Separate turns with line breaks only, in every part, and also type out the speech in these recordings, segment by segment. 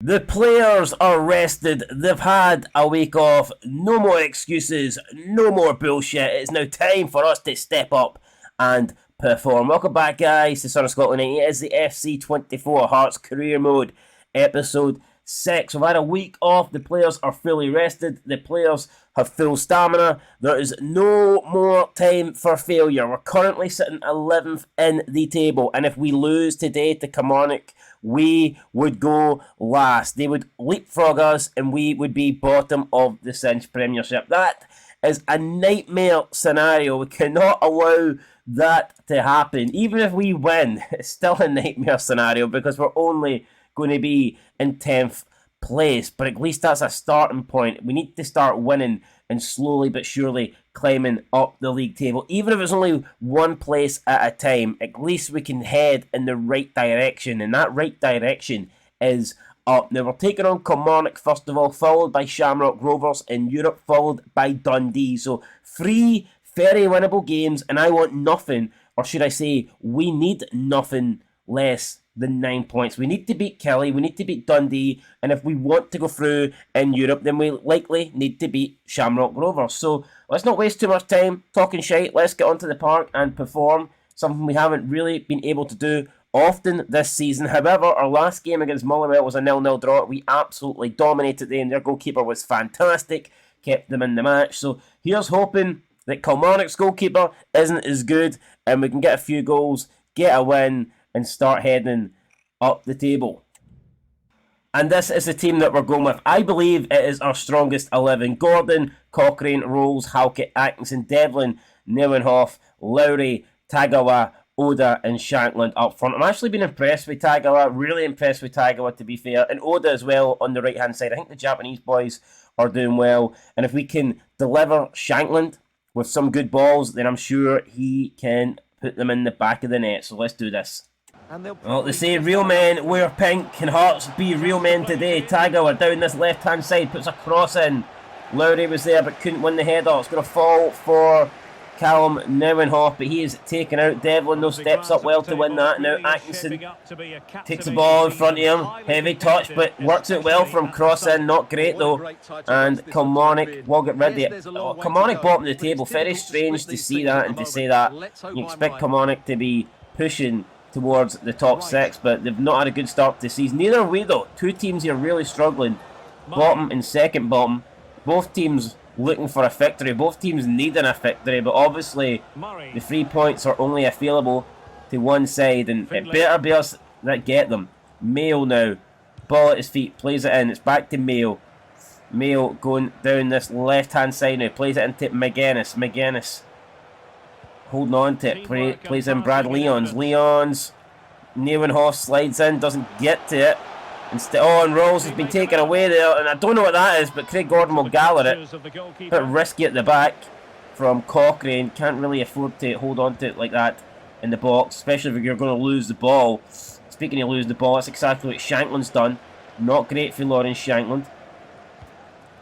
The players are rested. They've had a week off. No more excuses. No more bullshit. It's now time for us to step up and perform. Welcome back, guys, to Son of Scotland 90. It is the FC24 Hearts Career Mode, episode 6. We've had a week off. The players are fully rested. The players have full stamina. There is no more time for failure. We're currently sitting 11th in the table, and if we lose today to Kilmarnock, we would go last. They would leapfrog us and we would be bottom of the Cinch Premiership. That is a nightmare scenario. We cannot allow that to happen. Even if we win, it's still a nightmare scenario because we're only going to be in 10th place. But at least that's a starting point. We need to start winning and slowly but surely climbing up the league table. Even if it's only one place at a time, at least we can head in the right direction, and that right direction is up. Now we're taking on Kilmarnock first of all, followed by Shamrock, Rovers in Europe, followed by Dundee. So 3 very winnable games, and I want nothing, or should I say, we need nothing less than 9 points. We need to beat Kelly, we need to beat Dundee, and if we want to go through in Europe, then we likely need to beat Shamrock Rovers. So let's not waste too much time talking shite. Let's get onto the park and perform, something we haven't really been able to do often this season. However, our last game against Motherwell was a 0-0 draw. We absolutely dominated them. Their goalkeeper was fantastic, kept them in the match. So here's hoping that Kilmarnock's goalkeeper isn't as good and we can get a few goals, get a win, and start heading up the table. And this is the team that we're going with. I believe it is our strongest 11. Gordon, Cochrane, Rolls, Halkett, Atkinson, Devlin, Neuenhoff, Lowry, Tagawa, Oda and Shankland up front. I'm actually been impressed with Tagawa, really impressed with Tagawa to be fair, and Oda as well on the right hand side. I think the Japanese boys are doing well, and if we can deliver Shankland with some good balls, then I'm sure he can put them in the back of the net. So let's do this. Well, they say real men wear pink. Can Hearts be real men today? Tagawa down this left hand side, puts a cross in. Lowry was there but couldn't win the header. It's going to fall for Callum Neuenhoff, but he is taken out. Devlin though steps up well to win that. Now Atkinson takes the ball in front of him. Heavy touch, but works it well from cross in. Not great though. And Kilmarnock will get rid of it. Kilmarnock bottom of the table. Very strange to see that and to say that. You expect Kilmarnock to be pushing towards the top 6, but they've not had a good start to the season. Neither way though. Two teams here really struggling. Bottom and second bottom. Both teams looking for a victory. Both teams needing a victory, but obviously the 3 points are only available to one side, and it better be us that get them. Mayo now. Ball at his feet, plays it in. It's back to Mayo. Mayo going down this left-hand side now. Plays it into McGuinness. McGuinness holding on to it. Plays in Brad Leons. Leons. Neuenhoff slides in, doesn't get to it. Instead, and Rolls has been taken away there, and I don't know what that is, but Craig Gordon will gather it. A bit risky at the back from Cochrane. Can't really afford to hold on to it like that in the box, especially if you're going to lose the ball. Speaking of losing the ball, that's exactly what Shankland's done. Not great for Lawrence Shankland.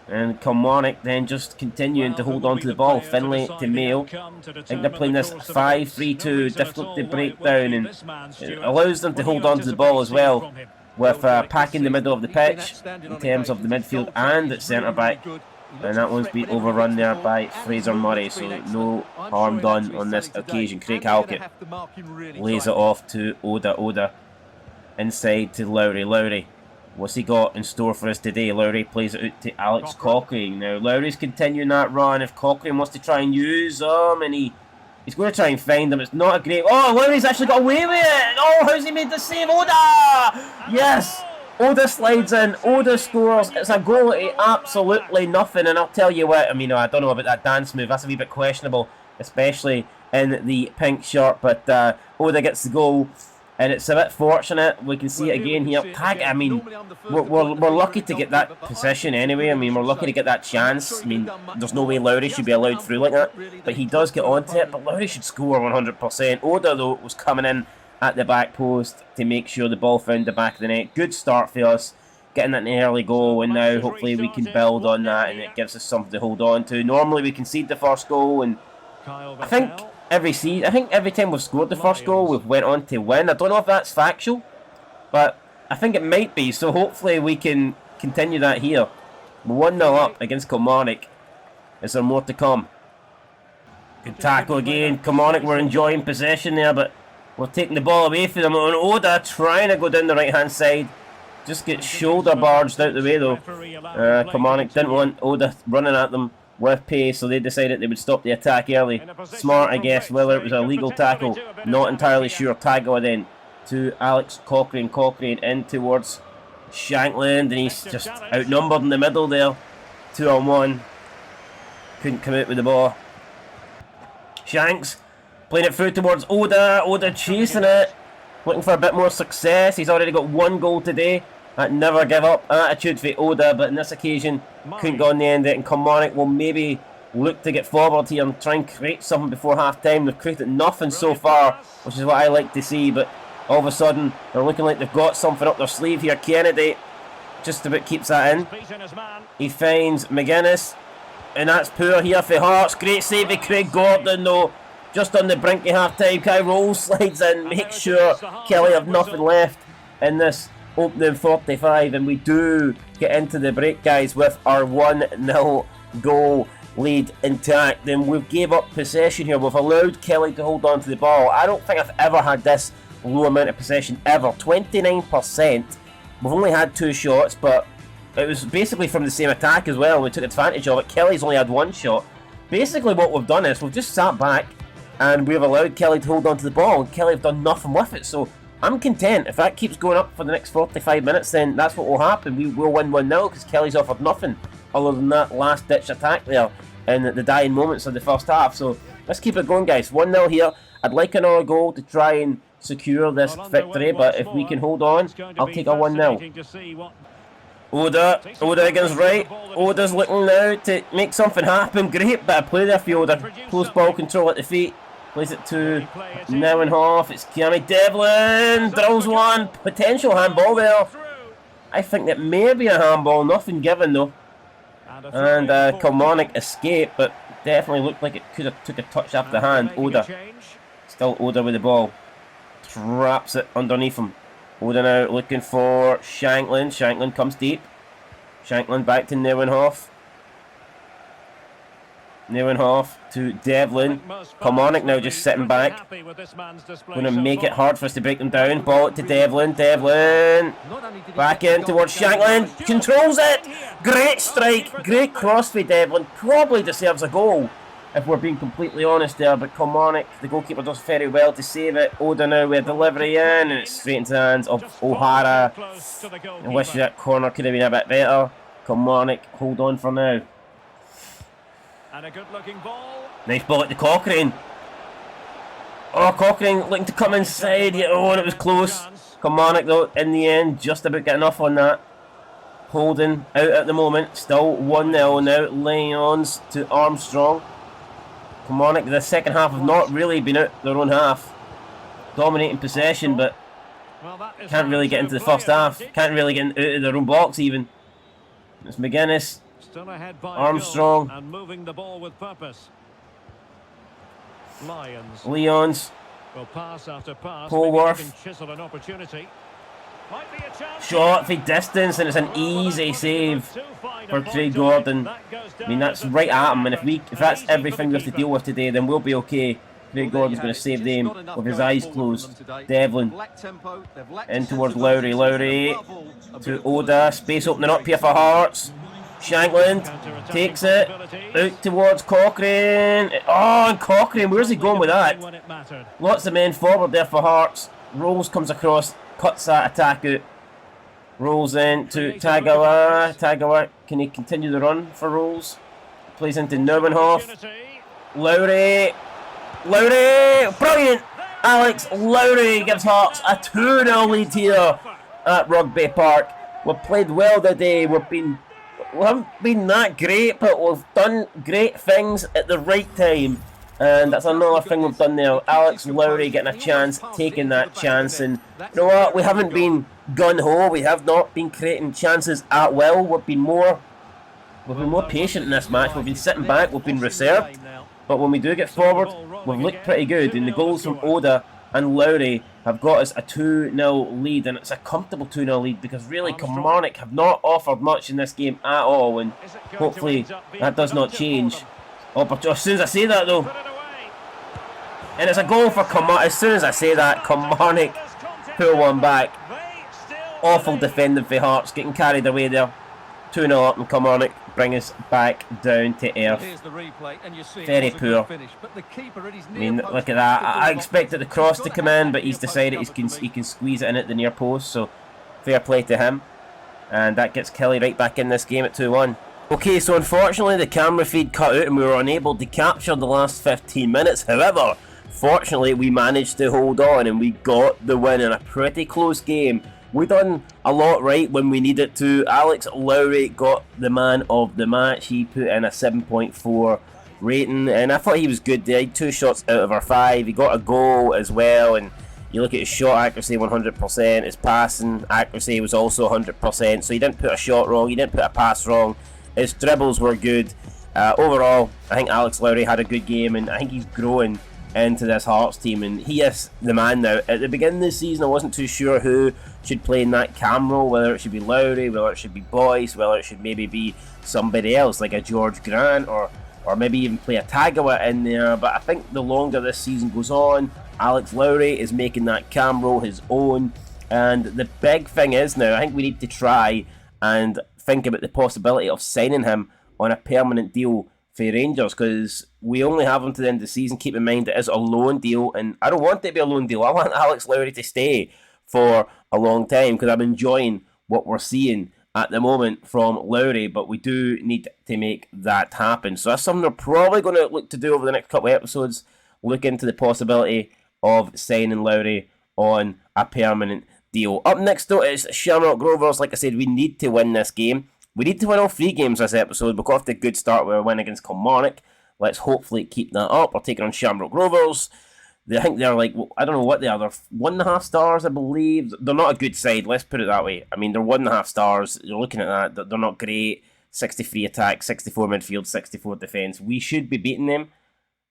And Kilmarnock then just continuing to hold on to the ball. Finlay to Mayo. I think they're playing this 5-3-2, difficult to break down, and it allows them to hold on to the ball as well, with packing the middle of the pitch in terms of the midfield and at centre back. And that one's been overrun there by Fraser Murray, so no harm done on this occasion. Craig Halkett lays it off to Oda. Oda inside to Lowry. Lowry, what's he got in store for us today? Lowry plays it out to Alex Cochrane. Now Lowry's continuing that run. If Cochrane wants to try and use him, and he's going to try and find him. It's not a great... Oh, Lowry's actually got away with it. Oh, how's he made the save? Oda! Yes! Oda slides in. Oda scores. It's a goal at absolutely nothing. And I'll tell you what, I mean, I don't know about that dance move. That's a wee bit questionable, especially in the pink shirt. But Oda gets the goal. And it's a bit fortunate. We can see it again here. I mean, we're lucky to get that position anyway. I mean, we're lucky to get that chance. I mean, there's no way Lowry should be allowed through like that. But he does get onto it. But Lowry should score 100%. Oda, though, was coming in at the back post to make sure the ball found the back of the net. Good start for us, getting that early goal. And now, hopefully, we can build on that. And it gives us something to hold on to. Normally, we concede the first goal. And I think every time we've scored the first goal, we've went on to win. I don't know if that's factual, but I think it might be, so hopefully we can continue that here. 1-0 up against Kilmarnock. Is there more to come? Good tackle again. Kilmarnock were enjoying possession there, but we're taking the ball away from them. And Oda trying to go down the right-hand side. Just get shoulder barged out the way though. Kilmarnock didn't want Oda running at them with pace, so they decided they would stop the attack early. Smart, I guess, whether it was a legal tackle, not entirely sure. Tagawa then to Alex Cochrane. Cochrane in towards Shankland, and he's just outnumbered in the middle there. 2-on-1. Couldn't come out with the ball. Shanks playing it through towards Oda. Oda chasing it, looking for a bit more success. He's already got 1 goal today. That never give up attitude for Oda, but in this occasion couldn't go on the end of it. And Kilmarnock will maybe look to get forward here and try and create something before half time. They've created nothing so far, which is what I like to see, but all of a sudden they're looking like they've got something up their sleeve here. Kennedy just about keeps that in. He finds McGuinness, and that's poor here for Hearts. Great save by Craig Gordon though. Just on the brink of half time. Kai Rolls slides in, makes sure Kelly have nothing left in this opening 45, and we do get into the break, guys, with our 1-0 goal lead intact. Then we've gave up possession here. We've allowed Kelly to hold on to the ball. I don't think I've ever had this low amount of possession ever. 29%. We've only had 2 shots, but it was basically from the same attack as well. We took advantage of it. Kelly's only had 1 shot. Basically what we've done is we've just sat back and we've allowed Kelly to hold on to the ball, and Kelly have done nothing with it. So I'm content. If that keeps going up for the next 45 minutes, then that's what will happen. We will win 1-0 because Kelly's offered nothing other than that last ditch attack there in the dying moments of the first half. So let's keep it going, guys. 1-0 here. I'd like another goal to try and secure this victory, but if we can hold on, I'll take a 1-0. Oda against right. Oda's looking now to make something happen. Great bit of play there for Oda. Close ball control at the feet. Plays it to Neuenhoff. It's Kiami Devlin. Drills one. Potential handball there. I think that may be a handball. Nothing given though. And Kilmarnock escaped, but definitely looked like it could have took a touch off the hand. Oda. Still Oda with the ball. Traps it underneath him. Oda now looking for Shankland. Shankland comes deep. Shankland back to Neuenhoff. Neuenhoff to Devlin. Kilmarnock now just sitting back. Going to make it hard for us to break them down. Ball it to Devlin. Devlin back in towards Shankland. Controls it. Great strike. Great cross for Devlin. Probably deserves a goal, if we're being completely honest there, but Kilmarnock, the goalkeeper, does very well to save it. Oda now with delivery in, and it's straight into the hands of O'Hara. I wish that corner could have been a bit better. Kilmarnock hold on for now.
And a good-looking ball.
Nice ball at the Cochrane. Oh, Cochrane looking to come inside. Oh, and it was close. Kilmarnock, though, in the end, just about getting off on that. Holding out at the moment. Still 1-0 now. Lyons to Armstrong. Kilmarnock, the second half, have not really been out their own half. Dominating possession, but can't really get into the first half. Can't really get out of their own box even. It's McGuinness.
Still ahead by
Armstrong.
and moving the ball with purpose.
Lyons.
Will pass after pass.
Polworth.
Chisel an opportunity. Might be a chance.
Shot for distance, and it's an easy save for Craig Gordon. I mean, that's right at him, and if that's everything we have to deal with today, then we'll be okay. Craig Gordon's going to save the aim with his eyes closed. Devlin in towards Lowry. Lowry to Oda. Space opening up here for Hearts. Shankland takes it out towards Cochrane. Oh, and Cochrane, where's he going with that? Lots of men forward there for Hearts. Rolls comes across, cuts that attack out. Rolls in to Tagawa. Tagawa, can he continue the run for Rolls? Plays into Neuenhoff. Lowry. Lowry! Brilliant! Alex Lowry gives Hearts a 2-0 lead here at Rugby Park. We've played well today. We haven't been that great, but we've done great things at the right time. And that's another thing we've done there. Alex Lowry getting a chance, taking that chance. And you know what? We haven't been gun-ho. We have not been creating chances at will. We've been more patient in this match. We've been sitting back. We've been reserved. But when we do get forward, we've looked pretty good. And the goals from Oda and Lowry have got us a 2-0 lead, and it's a comfortable 2-0 lead because really Kilmarnock have not offered much in this game at all, and hopefully that does not change. Oh, but as soon as I say that though, and it's a goal for Kilmarnock. As soon as I say that, Kilmarnock pull one back. Awful defending for Hearts, getting carried away there. 2-0 up, and Kilmarnock bring us back down to earth. Very poor. I mean, look at that. I expected the cross to come in, but he's decided he can squeeze it in at the near post, so fair play to him. And that gets Kelly right back in this game at 2-1. Okay, so unfortunately the camera feed cut out and we were unable to capture the last 15 minutes. However, fortunately we managed to hold on and we got the win in a pretty close game. We done a lot right when we needed to. Alex Lowry got the man of the match. He put in a 7.4 rating, and I thought he was good. He had 2 shots out of our 5. He got a goal as well, and you look at his shot accuracy, 100%. His passing accuracy was also 100%, so he didn't put a shot wrong. He didn't put a pass wrong. His dribbles were good. Overall, I think Alex Lowry had a good game, and I think he's growing into this Hearts team, and he is the man now. At the beginning of the season, I wasn't too sure who should play in that cam role, whether it should be Lowry, whether it should be Boyce, whether it should maybe be somebody else like a George Grant, or maybe even play a Tagawa in there. But I think the longer this season goes on, Alex Lowry is making that cam role his own, and the big thing is now, I think we need to try and think about the possibility of signing him on a permanent deal for Rangers, because we only have him to the end of the season. Keep in mind it is a loan deal, and I don't want it to be a loan deal. I want Alex Lowry to stay for a long time because I'm enjoying what we're seeing at the moment from Lowry, but we do need to make that happen. So that's something we're probably going to look to do over the next couple of episodes, look into the possibility of signing Lowry on a permanent deal. Up next though is Shamrock Rovers. Like I said, we need to win this game. We need to win all 3 games this episode. We got off to a good start with a win against Kilmarnock. Let's hopefully keep that up. We're taking on Shamrock Rovers. I think they're like, I don't know what they are. They're 1.5 stars, I believe. They're not a good side, let's put it that way. I mean, they're 1.5 stars. You're looking at that. They're not great. 63 attack, 64 midfield, 64 defence. We should be beating them.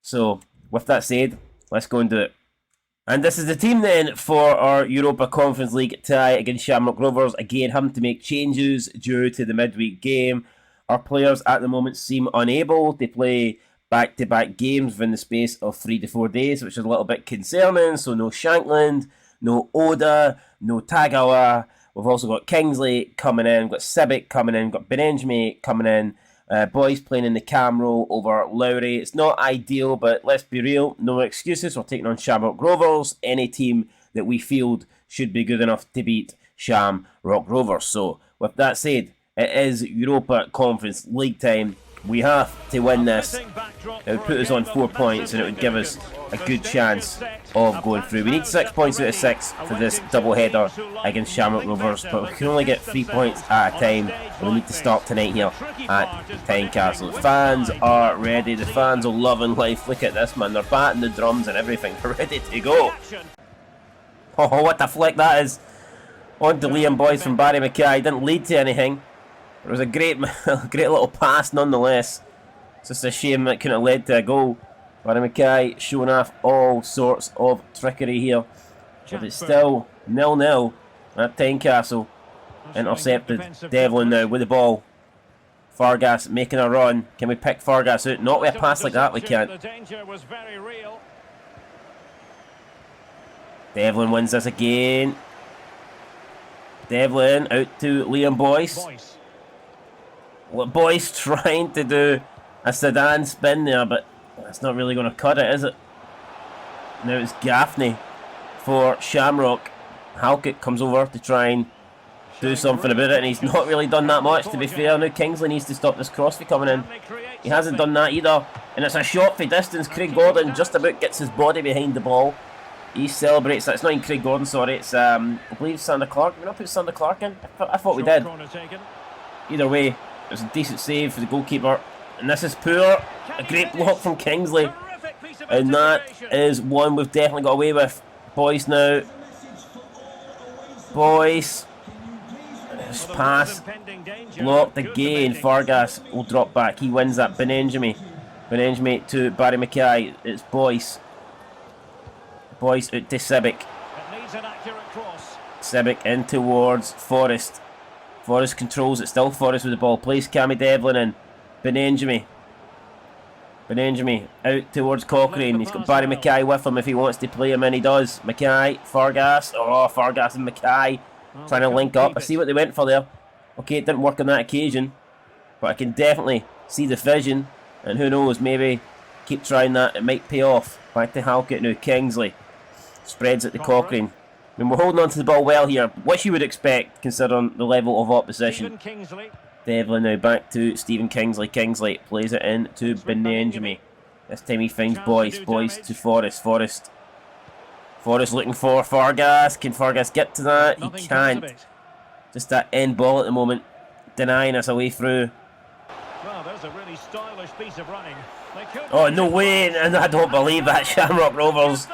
So, with that said, let's go and do it. And this is the team then for our Europa Conference League tie against Shamrock Rovers. Again, having to make changes due to the midweek game. Our players at the moment seem unable to play back-to-back games within the space of 3 to 4 days, which is a little bit concerning. So no Shankland, no Oda, no Tagawa. We've also got Kingsley coming in, we've got Sibic coming in, we've got Benenjmi coming in. Boys playing in the cam role over Lowry. It's not ideal, but let's be real, no excuses. We're taking on Shamrock Rovers. Any team that we field should be good enough to beat Shamrock Rovers. So, with that said, it is Europa Conference League time. We have to win this. It would put us on 4 points and it would give us a good chance of going through. We need 6 points out of 6 for this double header against Shamrock Rovers, but we can only get 3 points at a time, and we need to start tonight here at Tynecastle. The fans are ready. The fans are loving life. Look at this, man. They're batting the drums and everything. They're ready to go. Oh, what a flick that is. On to Liam Boyce from Barry Mackay. Didn't lead to anything. It was a great little pass nonetheless. It's just a shame that couldn't have led to a goal. Barry Mackay showing off all sorts of trickery here. But it's still 0-0 at Tynecastle. Intercepted. Devlin now with the ball. Fargas making a run. Can we pick Fargas out? Not with a pass like that, we can't. Devlin wins this again. Devlin out to Liam Boyce. Boyce trying to do a sedan spin there, but that's not really going to cut it, is it? Now it's Gaffney for Shamrock. Halkett comes over to try and do something about it, and he's not really done that much, to be fair. Now Kingsley needs to stop this cross from coming in. He hasn't done that either, and it's a shot for distance. Craig Gordon just about gets his body behind the ball. He celebrates that. It's not even Craig Gordon, sorry. It's, I believe, Sander Clark. Did we not put Sander Clark in? I thought we did. Either way, it was a decent save for the goalkeeper. And this is poor. A great block from Kingsley. And that is one we've definitely got away with. Boyce now. Boyce. This pass. Blocked again. Fargas will drop back. He wins that. Benenjmi. Benenjmi to Barry Mackay. It's Boyce. Boyce out to Sibic.
It's an accurate cross.
Simic in towards Forrest. Forrest controls it. Still Forrest with the ball. Plays Cammy Devlin in. Benenjami. Benenjami out towards Cochrane. He's got Barry Mackay with him if he wants to play him, and he does. Mackay, Fargas. Oh, Fargas and Mackay trying to link up. I see what they went for there. Okay, it didn't work on that occasion, but I can definitely see the vision, and who knows, maybe keep trying that. It might pay off. Back to Halkett now. Kingsley spreads it to Cochrane. I mean, we're holding on to the ball well here, which you would expect considering the level of opposition. Devlin now back to Stephen Kingsley. Kingsley plays it in to Benenjami. This time he finds Boyce. Boyce to Forrest. Forrest looking for Fargas. Can Fargas get to that? He can't. Just that end ball at the moment, denying us a way through.
Well, there's a really stylish piece of running.
Oh, no way, and I don't believe that. Shamrock Rovers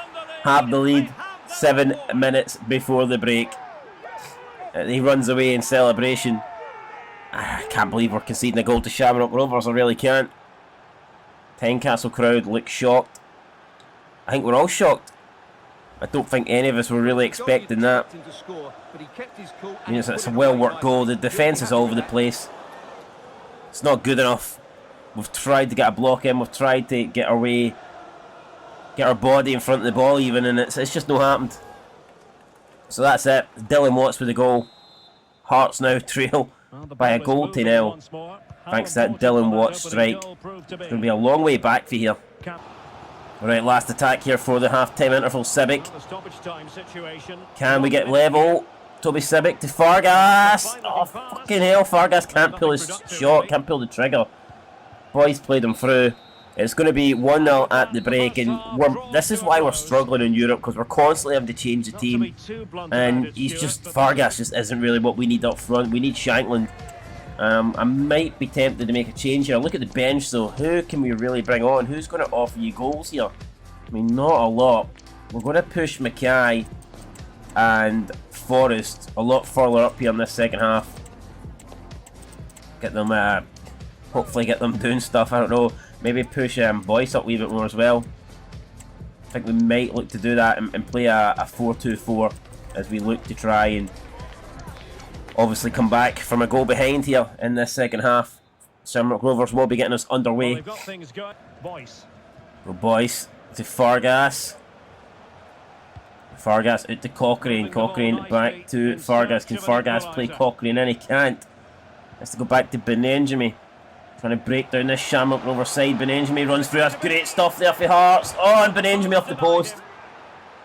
have the lead 7 minutes before the break. He runs away in celebration. I can't believe we're conceding a goal to Shamrock Rovers, I really can't. Tynecastle crowd look shocked. I think we're all shocked. I don't think any of us were really expecting that. I mean, it's a well-worked goal. The defence is all over the place. It's not good enough. We've tried to get a block in. We've tried to get our way, get our body in front of the ball even, and it's just not happened. So that's it. Dylan Watts with the goal. Hearts now trail by a goal to nil. Thanks to that Dylan Watts strike. It's going to be a long way back for here. Alright, last attack here for the half-time interval. Simic. Can we get level? Toby Simic to Fargas. Oh, fucking hell. Fargas can't pull his shot, can't pull the trigger. Boys played him through. It's going to be 1-0 at the break, and this is why we're struggling in Europe, because we're constantly having to change the team. And Fargas just isn't really what we need up front. We need Shankland. I might be tempted to make a change here. Look at the bench though. Who can we really bring on? Who's going to offer you goals here? I mean, not a lot. We're going to push Mackay and Forrest a lot further up here in this second half. Get them, hopefully get them doing stuff. I don't know. Maybe push Boyce up a wee bit more as well. I think we might look to do that and play a 4-2-4 as we look to try and obviously come back from a goal behind here in this second half. Shamrock Rovers will be getting us underway. Boyce to Fargas. Fargas out to Cochrane. Cochrane back to Fargas. Can Fargas play Cochrane? And he can't. Has to go back to Benenjami. Trying to break down this Shamrock Rovers side. Benenjami runs through. That's great stuff there for Hearts. Oh, and Benenjami off the post.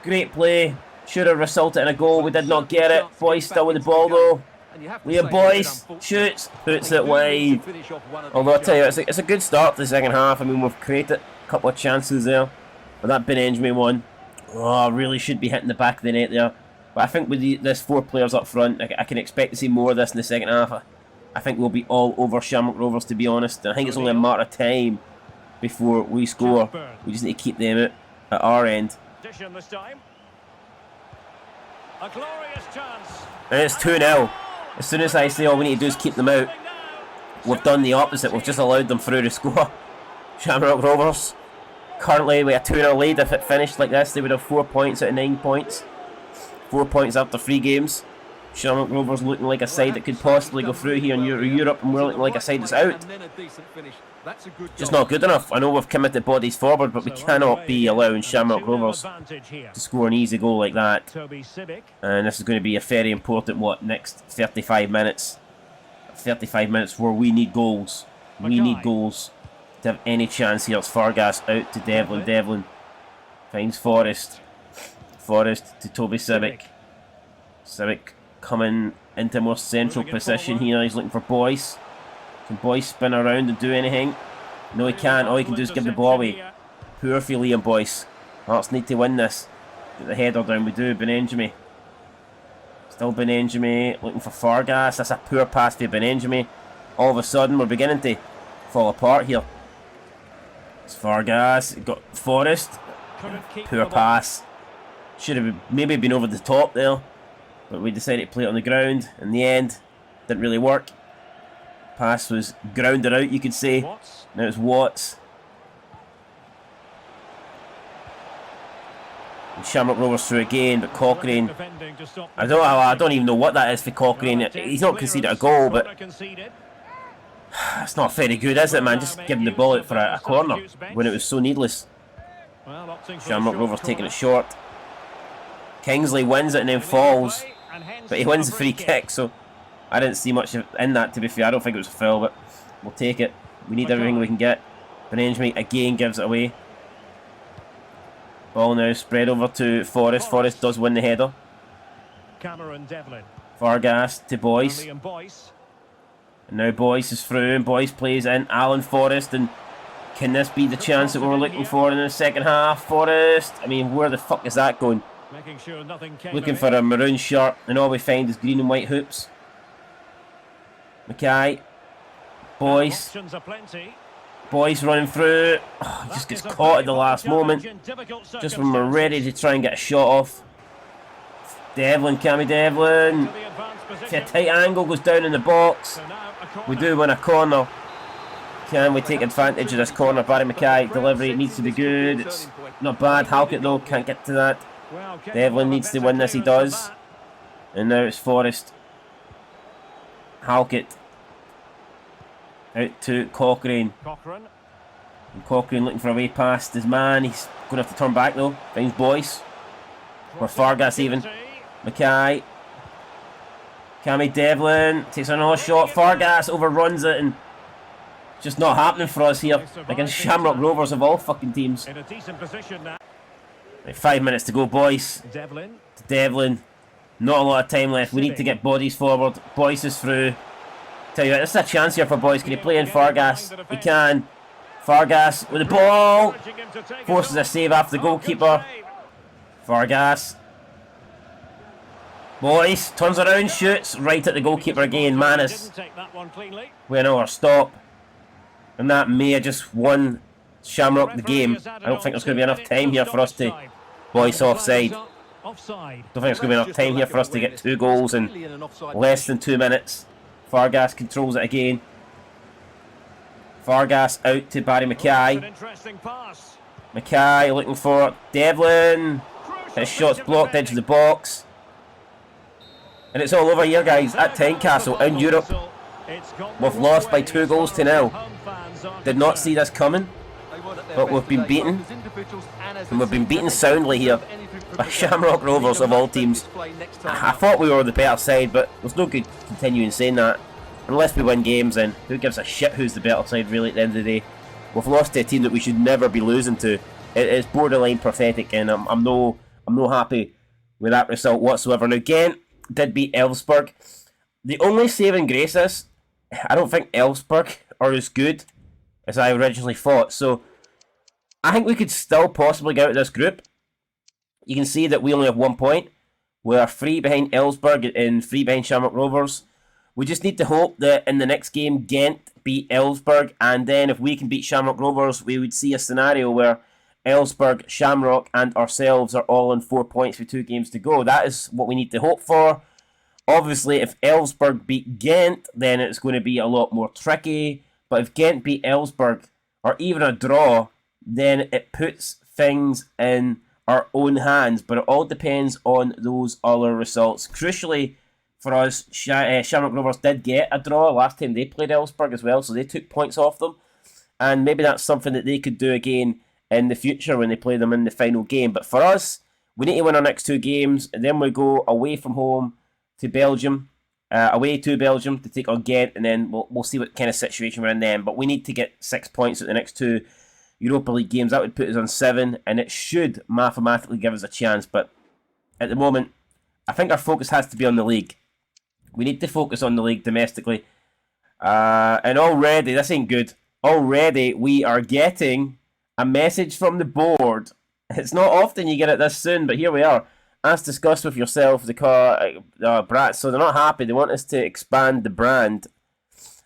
Great play. Should have resulted in a goal. We did not get it. Boyce still with the ball though. Liam Boyce shoots, puts it wide. Although I tell you, it's a good start to the second half. I mean, we've created a couple of chances there, but that Benenjami one, oh, really should be hitting the back of the net there. But I think with this 4 players up front, I can expect to see more of this in the second half. I think we'll be all over Shamrock Rovers, to be honest. I think it's only a matter of time before we score. We just need to keep them out at our end. And it's 2-0. As soon as I say all we need to do is keep them out, we've done the opposite. We've just allowed them through to score. Shamrock Rovers currently with a 2-0 lead. If it finished like this, they would have 4 points out of 9 points. 4 points after 3 games. Shamrock Rovers looking like a side that could possibly go through here in Europe, and we're looking like a side that's out. Just not good enough. I know we've committed bodies forward, but we cannot be allowing Shamrock Rovers to score an easy goal like that. And this is going to be a very important, next 35 minutes. 35 minutes where we need goals. We need goals to have any chance here. It's Fargas out to Devlin. Devlin finds Forrest. Forrest to Toby Simic. Simic coming into a more central position here. He's looking for Boyce. Can Boyce spin around and do anything? No, he can't. All he can do is give the ball away. Poor for Liam Boyce. Hearts need to win this. Get the header down. We do. Benenjami. Still Benenjami looking for Fargas. That's a poor pass for Benenjami. All of a sudden, we're beginning to fall apart here. It's Fargas. Got Forrest. Poor pass. Should have maybe been over the top there, but we decided to play it on the ground. In the end, didn't really work. Pass was grounded out, you could say. Now it's Watts. Shamrock Rovers through again, but Cochrane, I don't even know what that is for Cochrane. He's not conceded a goal, but it's not very good, is it, man? Just giving the ball out for a corner when it was so needless. Shamrock Rovers taking it short. Kingsley wins it and then falls, but he wins the free kick, so I didn't see much in that, to be fair. I don't think it was a foul, but we'll take it. We need everything we can get. Benenjmi again gives it away. Ball now spread over to Forrest. Forrest does win the header. Vargas to Boyce. And now Boyce is through, and Boyce plays in Alan Forrest. And can this be the chance that we were looking for in the second half? Forrest, I mean, where the fuck is that going? Looking for a maroon shirt, and all we find is green and white hoops. Mackay. Boyce. Boyce running through. Oh, he just gets caught at the last moment. Just when we're ready to try and get a shot off. Devlin, Cammy Devlin. See a tight angle, goes down in the box. We do win a corner. Can we take advantage of this corner? Barry Mackay, delivery needs to be good. It's not bad. Halkett though, can't get to that. Devlin needs to win this, he does. And now it's Forrest. Halkett. Out to Cochrane. And Cochrane looking for a way past his man. He's going to have to turn back though. Finds Boyce. Or Vargas even. Mackay. Cammy Devlin takes another shot. Vargas overruns it, and it's just not happening for us here against Shamrock Rovers of all fucking teams. Right, 5 minutes to go, Boyce. Devlin. Not a lot of time left. We need to get bodies forward. Boyce is through. Tell you what, this is a chance here for Boyce. Can he play in Vargas? He can. Vargas with the ball. Forces a save after the goalkeeper. Vargas. Boyce turns around, shoots right at the goalkeeper again. Manis. We know our stop. And that may have just won Shamrock the game. I don't think there's going to be enough time here for us to... Boyce offside. Don't think there's going to be enough time here for us to get 2 goals in less than 2 minutes. Vargas controls it again. Vargas out to Barry Mackay. Mackay looking for Devlin. His shot's blocked into the box. And it's all over here, guys, at Tynecastle in Europe. We've lost by 2 goals to 0. Did not see this coming, but we've been beaten. And we've been beaten soundly here by Shamrock Rovers of all teams. I thought we were the better side, but there's no good continuing saying that. Unless we win games, then who gives a shit who's the better side really at the end of the day. We've lost to a team that we should never be losing to. It is borderline pathetic, and I'm no happy with that result whatsoever. Now, Ghent did beat Elfsborg. The only saving grace is, I don't think Elfsborg are as good as I originally thought. So, I think we could still possibly get out of this group. You can see that we only have 1 point. We're 3 behind Elfsborg and 3 behind Shamrock Rovers. We just need to hope that in the next game, Ghent beat Elfsborg, and then if we can beat Shamrock Rovers, we would see a scenario where Elfsborg, Shamrock, and ourselves are all on 4 points with 2 games to go. That is what we need to hope for. Obviously, if Elfsborg beat Ghent, then it's going to be a lot more tricky. But if Ghent beat Elfsborg, or even a draw, then it puts things in our own hands. But it all depends on those other results. Crucially, for us, Shamrock Rovers did get a draw last time they played Elfsborg as well, so they took points off them. And maybe that's something that they could do again in the future when they play them in the final game. But for us, we need to win our next 2 games, and then we go away from home to Belgium, away to Belgium to take on Ghent, and then we'll see what kind of situation we're in then. But we need to get 6 points at the next 2 Europa League games. That would put us on 7, and it should mathematically give us a chance. But at the moment, I think our focus has to be on the league. We need to focus on the league domestically. And already, this ain't good. Already, we are getting a message from the board. It's not often you get it this soon, but here we are. As discussed with yourself, the brats, so they're not happy. They want us to expand the brand.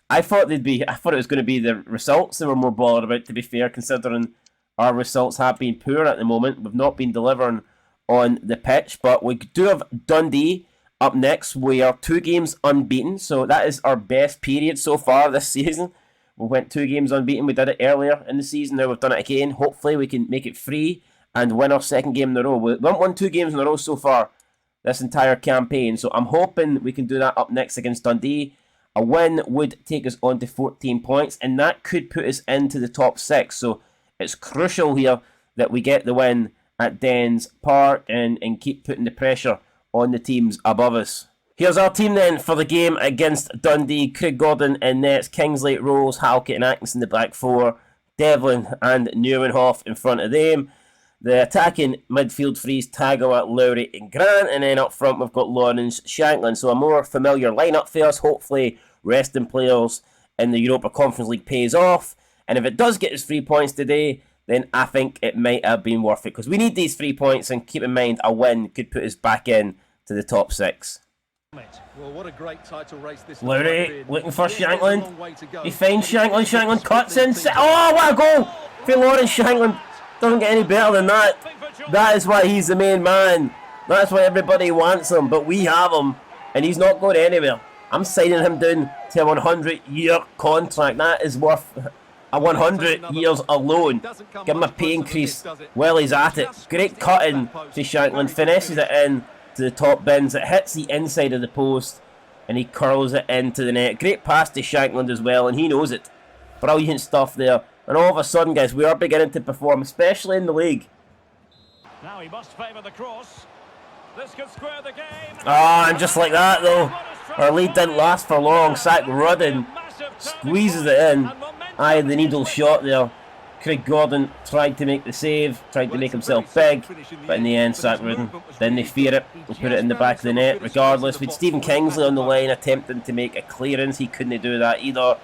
I thought it was going to be the results they were more bothered about, to be fair, considering our results have been poor at the moment. We've not been delivering on the pitch, but we do have Dundee up next. We are 2 games unbeaten, so that is our best period so far this season. We went 2 games unbeaten. We did it earlier in the season. Now we've done it again. Hopefully we can make it 3 and win our second game in a row. We haven't won 2 games in a row so far this entire campaign, so I'm hoping we can do that up next against Dundee. A win would take us on to 14 points, and that could put us into the top 6. So it's crucial here that we get the win at Dens Park and keep putting the pressure on the teams above us. Here's our team then for the game against Dundee. Craig Gordon in nets, Kingsley, Rose, Halkett and Atkinson in the back 4, Devlin and Neuwenhoff in front of them. The attacking midfield threes, Tagawa, Lowry and Grant, and then up front we've got Lawrence, Shanklin. So a more familiar lineup for us. Hopefully resting players in the Europa Conference League pays off, and if it does get us 3 points today, then I think it might have been worth it, because we need these 3 points, and keep in mind a win could put us back in to the top 6.
Well, what a great title race this
Lowry looking for Shanklin. He finds Shanklin. Shanklin cuts in. Oh, what a goal for Lawrence. Shanklin doesn't get any better than that. That is why he's the main man. That's why everybody wants him, but we have him, and he's not going anywhere. I'm signing him down to a 100-year contract. That is worth a 100 years alone. Give him a pay increase while he's at it. Great cutting to Shanklin. Finishes it in to the top bins. It hits the inside of the post and he curls it into the net. Great pass to Shanklin as well, and he knows it. Brilliant stuff there. And all of a sudden, guys, we are beginning to perform, especially in the league.
Now he must favour the cross. This could square the game.
Ah, and just like that though, our lead didn't last for long. Zach Rudden squeezes it in. Aye, the needle shot there. Craig Gordon tried to make the save, tried to make himself big, but in the end, Zach Rudden didn't fear it and put it in the back of the net. Regardless, with Stephen Kingsley on the line attempting to make a clearance, he couldn't do that either.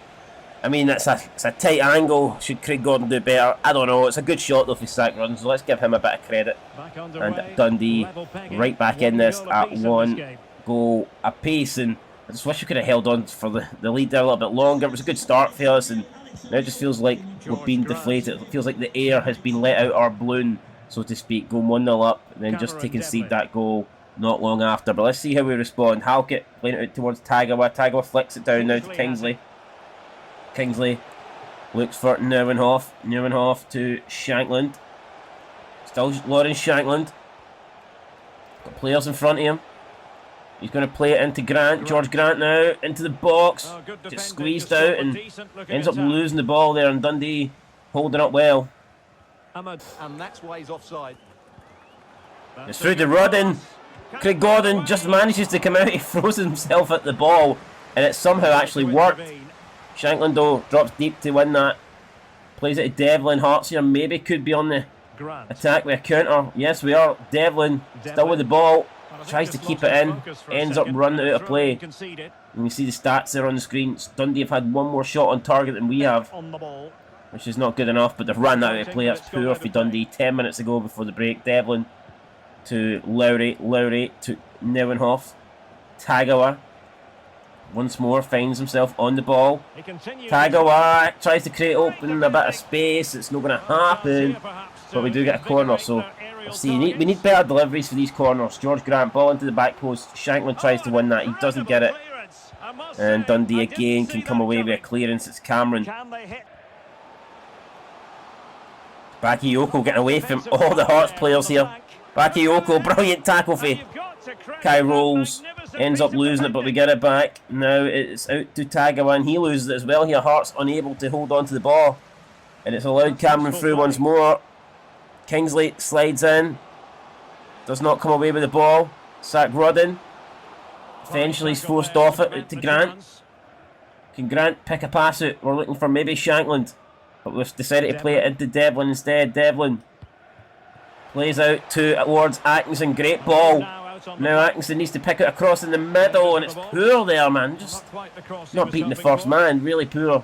I mean, it's a tight angle. Should Craig Gordon do better? I don't know. It's a good shot though for Zach Rudden, so let's give him a bit of credit. And Dundee right back in this at 1 goal apiece, and I just wish we could have held on for the lead there a little bit longer. It was a good start for us, and now it just feels like we're being deflated. It feels like the air has been let out our balloon, so to speak. Going 1-0 up, and then just to concede that goal not long after. But let's see how we respond. Halkett playing it out towards Tagawa. Tagawa flicks it down now to Kingsley. Kingsley looks for Neuwenhoff. Neuwenhoff to Shanklin. Still Lawrence Shanklin. Got players in front of him. He's going to play it into Grant. George Grant now into the box. Gets squeezed out and ends up losing the ball there, and Dundee holding up well.
And that's why he's offside.
It's through to Rudden. Craig Gordon just manages to come out. He throws himself at the ball, and it somehow actually worked. Shanklin though drops deep to win that. Plays it to Devlin. Hearts here maybe could be on the attack with a counter. Yes, we are. Devlin still with the ball. Tries to keep it in. Ends up running out of play. And you see the stats there on the screen. Dundee have had 1 more shot on target than we have, which is not good enough, but they've run out of play. That's poor for Dundee. 10 minutes ago before the break. Devlin to Lowry. Lowry to Neuwenhoff. Tagawa once more finds himself on the ball. Tagawa tries to create open a bit of space. It's not going to happen, but we do get a corner, so we'll see. We need better deliveries for these corners. George Grant, ball into the back post. Shanklin tries to win that. He doesn't get it. And Dundee again can come away with a clearance. It's Cameron. Bakayoko getting away from all the Hearts players here. Bakayoko, brilliant tackle for Kai Rolls. Ends up losing it, but we get it back. Now it's out to Tagawa, and he loses it as well here. Hearts unable to hold on to the ball. And it's allowed Cameron through once more. Kingsley slides in. Does not come away with the ball. Zach Rudden. Eventually he's forced off it to Grant. Can Grant pick a pass out? We're looking for maybe Shanklin, but we've decided to play it into Devlin instead. Devlin plays out towards Atkinson. Great ball. Now Atkinson needs to pick it across in the middle, and it's poor there, man. Just not beating the first man. Really poor.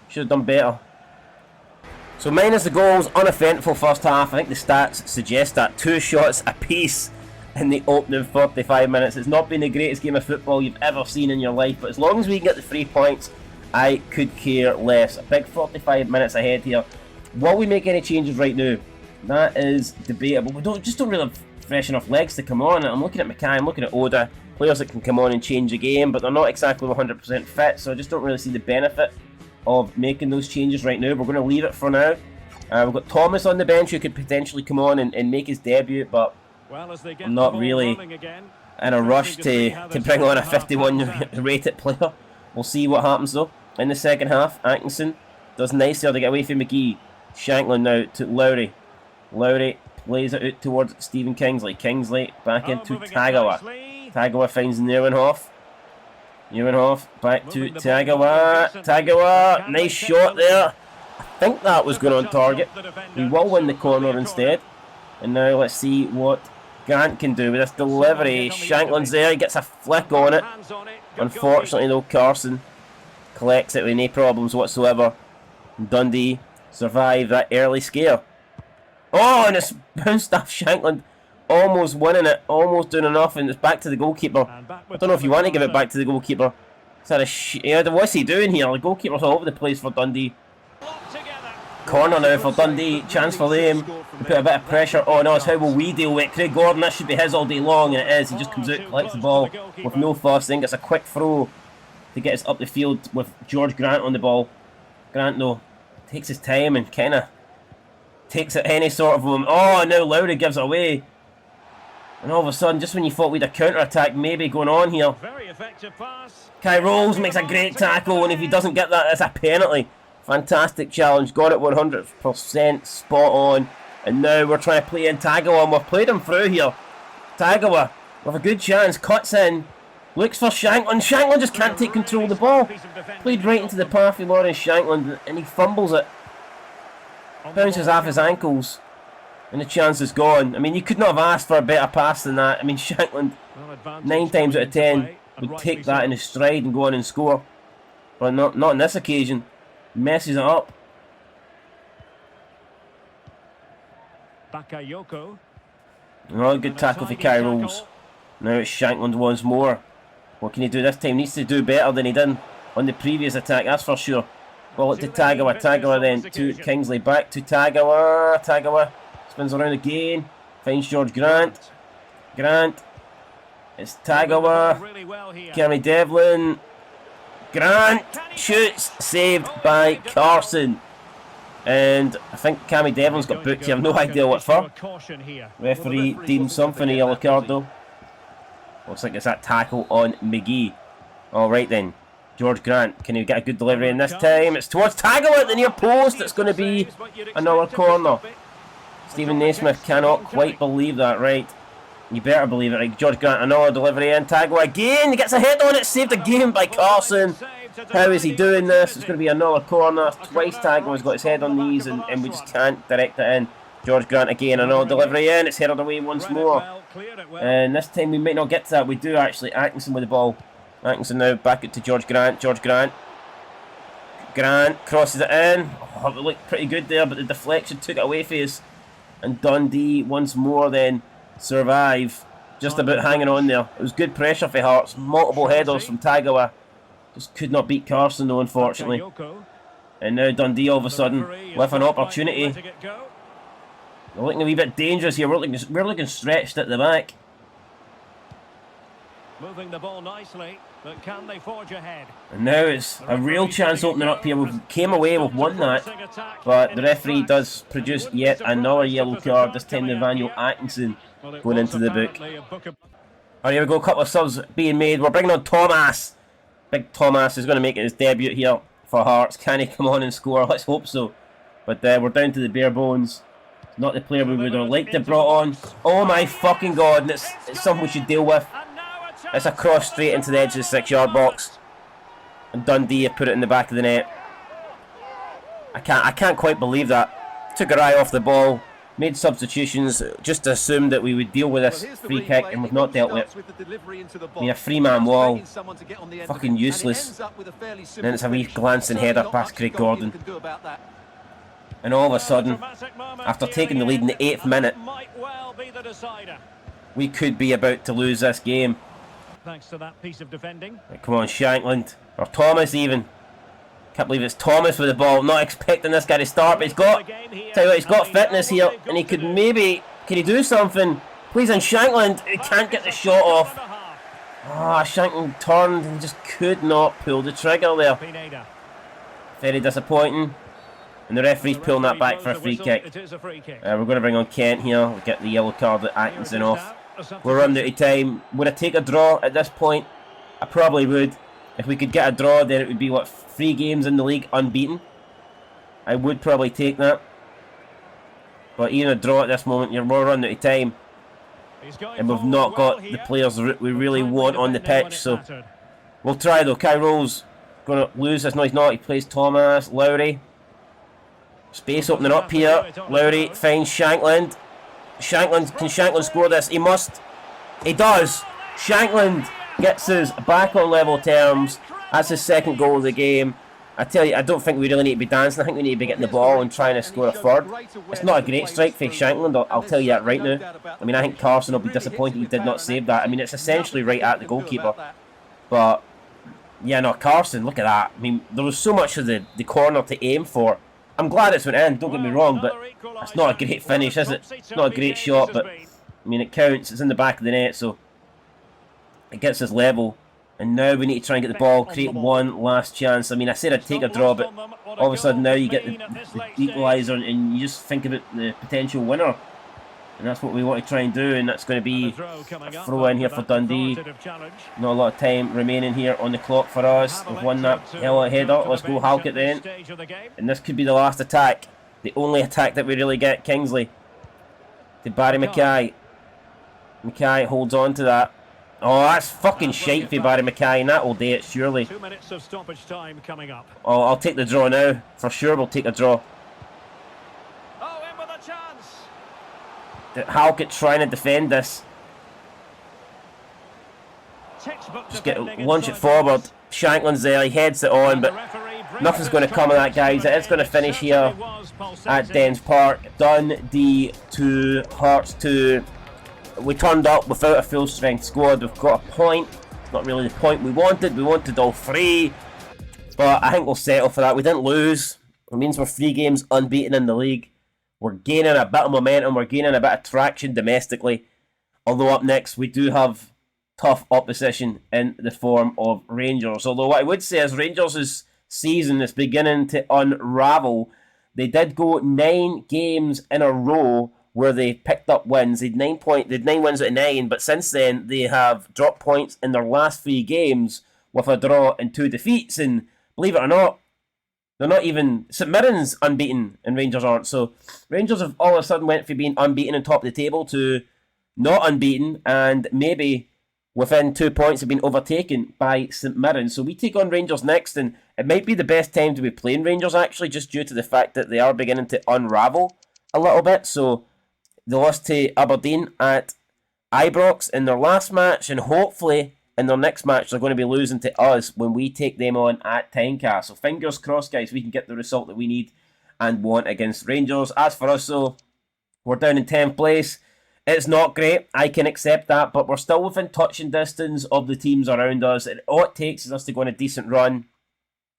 Should have done better. So minus the goals, uneventful first half. I think the stats suggest that 2 shots apiece in the opening 45 minutes. It's not been the greatest game of football you've ever seen in your life, but as long as we can get the 3 points, I could care less. A big 45 minutes ahead here. Will we make any changes right now? That is debatable. We don't really have fresh enough legs to come on. I'm looking at Mackay, I'm looking at Oda, players that can come on and change the game, but they're not exactly 100% fit, so I just don't really see the benefit of making those changes right now. We're going to leave it for now. We've got Thomas on the bench who could potentially come on and make his debut, but
Well, as they get
I'm not
the ball
really
rolling again,
in a rush to bring on a 51
51
rated player. We'll see what happens though. In the second half, Atkinson does nice there to get away from McGee. Shanklin now to Lowry. Lowry plays it out towards Stephen Kingsley. Kingsley back into Tagawa. Tagawa finds Neuenhoff. Neuenhoff back to Tagawa. Tagawa, nice shot there. I think that was going on target. We will win the corner instead. And now let's see what Grant can do with this delivery. Shanklin's there, he gets a flick on it. Unfortunately though, Carson collects it with no problems whatsoever. Dundee survive that early scare. Oh, and it's bounced off Shanklin. Almost winning it, almost doing enough, and it's back to the goalkeeper. I don't know if you want to give it back to the goalkeeper. What's he doing here? The goalkeeper's all over the place for Dundee. Corner now for Dundee, chance for them. Put a bit of pressure on us. How will we deal with it? Craig Gordon, that should be his all day long, and it is. He just comes out, collects the ball with no fuss, then gets a quick throw to get us up the field with George Grant on the ball. Grant though takes his time and kind of takes it any sort of moment. Oh, now Lowry gives it away. And all of a sudden, just when you thought we'd a counter-attack maybe going on here, Kai Rolls makes a great tackle, and if he doesn't get that, it's a penalty. Fantastic challenge, got it 100% spot on. And now we're trying to play in Tagawa, and we've played him through here. Tagawa, with a good chance, cuts in, looks for Shanklin. Shanklin just can't take control of the ball. Played right into the path of Lawrence Shanklin, and he fumbles it. Bounces off his ankles. And the chance is gone. I mean, you could not have asked for a better pass than that. I mean, Shanklin, 9 times out of 10, would take that in his stride and go on and score. But not on this occasion. Messes it up.
Bakayoko.
Another good tackle for Kai Rolls. Now it's Shanklin once more. What can he do this time? Needs to do better than he did on the previous attack, that's for sure. Ball it to Tagawa. Tagawa then to Kingsley. Back to Tagawa. Tagawa spins around again. Finds George Grant. Grant. It's Tagawa. Kerry Devlin. Grant shoots. Saved by Carson. And I think Cammy Devlin's got booked here. I have no idea what for. Referee deemed something a yellow card though. Looks like it's that tackle on McGee. Alright then. George Grant, can he get a good delivery in this time? It's towards Tagawa at the near post. It's going to be another corner. Stephen Naismith cannot quite believe that, right? You better believe it, right? George Grant, another delivery in. Tagawa again, he gets a head on it. Saved again by Carson. How is he doing this? It's going to be another corner. Twice Tagawa's got his head on these, and we just can't direct it in. George Grant again, another delivery in. It's headed away once more. And this time we might not get to that. We do actually. Atkinson with the ball. Atkinson now back it to George Grant. George Grant. Grant crosses it in. Oh, it looked pretty good there, but the deflection took it away from us. And Dundee once more then survive. Just about hanging on there. It was good pressure for Hearts. Multiple headers from Tagawa. Just could not beat Carson though, unfortunately. And now Dundee all of a sudden with an opportunity. We're looking a wee bit dangerous here. We're looking stretched at the back.
Moving the ball nicely, but can they forge ahead?
And now it's a real chance opening up here. We came away, we've won that, but the referee does produce yet another yellow card. This time Nathaniel Atkinson going into the book. Alright, here we go. A couple of subs being made. We're bringing on Thomas. Big Thomas is going to make his debut here for Hearts. Can he come on and score? Let's hope so. But we're down to the bare bones. It's not the player we would have liked to have brought on. Oh my fucking god! And it's something we should deal with. It's a cross straight into the edge of the 6-yard box, and Dundee have put it in the back of the net. I can't quite believe that. Took our eye off the ball, made substitutions, just assumed that we would deal with this free kick, and we've not dealt with it. I mean, a 3-man wall, fucking useless. And then it's a wee glancing header past Craig Gordon. And all of a sudden, after taking the lead in the 8th minute, we could be about to lose this game.
Thanks to that piece of defending.
Right, come on, Shankland. Or Thomas even. Can't believe it's Thomas with the ball. Not expecting this guy to start, but tell you what, he's got fitness here, and he could maybe, can he do something? Please, on Shankland, he can't get the shot off. Ah, Shankland turned and just could not pull the trigger there. Very disappointing. And the referee's
The
pulling that
referee
back for a
blows
free
the
kick.
whistle. It is a free kick.
We're going to bring on Kent here. We'll get the yellow card at Atkinson
Here it is
off.
now, a
We're running out of time. Would I take a draw at this point? I probably would. If we could get a draw, then it would be, what, 3 games in the league unbeaten? I would probably take that. But even a draw at this moment, we're running out of time. And we've not got the players we really want on the pitch. So we'll try though. Kai Rolls going to lose this. No, he's not. He plays Thomas. Lowry. Space opening up here. Lowry finds Shankland. Can Shankland score this? He must. He does. Shankland gets us back on level terms. That's his second goal of the game. I tell you, I don't think we really need to be dancing. I think we need to be getting the ball and trying to score a third. It's not a great strike for Shankland, I'll tell you that right now. I mean, I think Carson will be disappointed he did not save that. I mean, it's essentially right at the goalkeeper. But, yeah, no, Carson, look at that. I mean, there was so much of the corner to aim for. I'm glad it's went in, don't get me wrong, but it's not a great finish, is it? It's not a great shot, but, I mean, it counts. It's in the back of the net, so it gets us level. And now we need to try and get the ball, create one last chance. I mean, I said I'd take a draw, but all of a sudden now you get the equaliser and you just think about the potential winner. And that's what we want to try and do, and that's going to be a throw in here for Dundee. Not a lot of time remaining here on the clock for us. We've won that hell header. Let's go Halkett then. And this could be the last attack. The only attack that we really get. Kingsley to Barry Mackay. Mackay holds on to that. Oh, that's fucking shite for Barry Mackay, and that will do it, surely.
2 minutes of stoppage time coming up.
Oh, I'll take the draw now. For sure, we'll take a draw.
Oh, in with a chance.
Halkett trying to defend this. Just launch it forward. Shankland's there, he heads it on, but nothing's going to come of that, guys. It is going to finish here at Dens Park. Dundee 2, Hearts 2. We turned up without a full strength squad. We've got a point. It's not really the point we wanted. We wanted all 3. But I think we'll settle for that. We didn't lose. It means we're 3 games unbeaten in the league. We're gaining a bit of momentum. We're gaining a bit of traction domestically. Although up next we do have tough opposition in the form of Rangers. Although what I would say is Rangers' season is beginning to unravel. They did go 9 games in a row where they picked up wins. They'd 9 wins out of 9, but since then they have dropped points in their last 3 games with a draw and 2 defeats. And believe it or not, they're not even St Mirren's unbeaten and Rangers aren't. So Rangers have all of a sudden went from being unbeaten on top of the table to not unbeaten, and maybe within 2 points have been overtaken by St Mirren. So we take on Rangers next, and it might be the best time to be playing Rangers actually, just due to the fact that they are beginning to unravel a little bit. So they lost to Aberdeen at Ibrox in their last match, and hopefully in their next match they're going to be losing to us when we take them on at Tynecastle. So fingers crossed, guys, we can get the result that we need and want against Rangers. As for us, though, we're down in 10th place. It's not great, I can accept that, but we're still within touching distance of the teams around us, and all it takes is us to go on a decent run,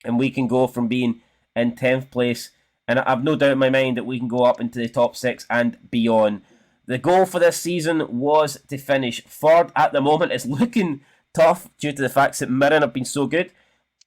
and we can go from being in 10th place. And I've no doubt in my mind that we can go up into the top 6 and beyond. The goal for this season was to finish 3rd. At the moment, it's looking tough due to the fact St Mirren have been so good.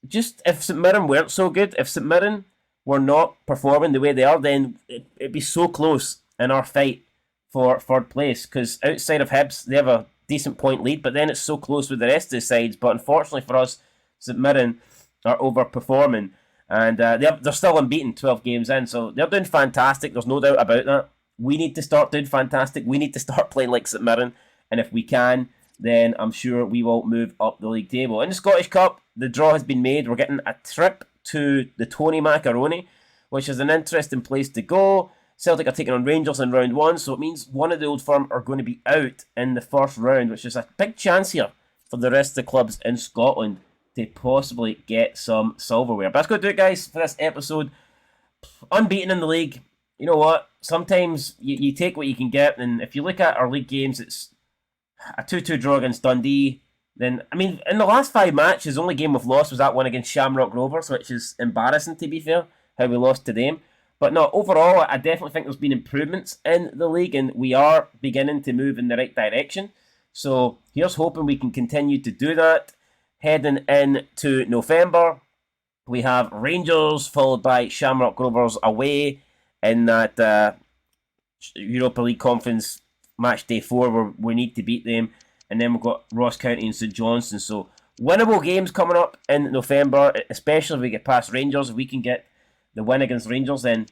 Just if St Mirren weren't so good, if St Mirren were not performing the way they are, then it'd be so close in our fight for 3rd place. Because outside of Hibs, they have a decent point lead, but then it's so close with the rest of the sides. But unfortunately for us, St Mirren are overperforming. And they're still unbeaten 12 games in, so they're doing fantastic. There's no doubt about that. We need to start doing fantastic. We need to start playing like St Mirren. And if we can, then I'm sure we will move up the league table. In the Scottish Cup, the draw has been made. We're getting a trip to the Tony Macaroni, which is an interesting place to go. Celtic are taking on Rangers in round 1, so it means one of the Old Firm are going to be out in the first round, which is a big chance here for the rest of the clubs in Scotland to possibly get some silverware. But that's going to do it, guys, for this episode. Unbeaten in the league. You know what? Sometimes you take what you can get, and if you look at our league games, it's a 2-2 draw against Dundee. Then, I mean, in the last 5 matches, the only game we've lost was that one against Shamrock Rovers, which is embarrassing, to be fair, how we lost to them. But no, overall, I definitely think there's been improvements in the league, and we are beginning to move in the right direction. So here's hoping we can continue to do that heading into November. We have Rangers followed by Shamrock Rovers away in that Europa League Conference match day 4 where we need to beat them. And then we've got Ross County and St Johnstone. So winnable games coming up in November, especially if we get past Rangers. If we can get the win against Rangers, then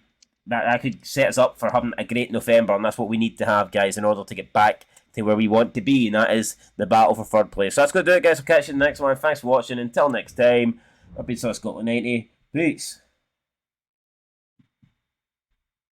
that could set us up for having a great November. And that's what we need to have, guys, in order to get back to where we want to be. And that is the battle for third place. So that's going to do it, guys. We'll catch you in the next one. Thanks for watching. Until next time, I've been Scotland 90. Peace.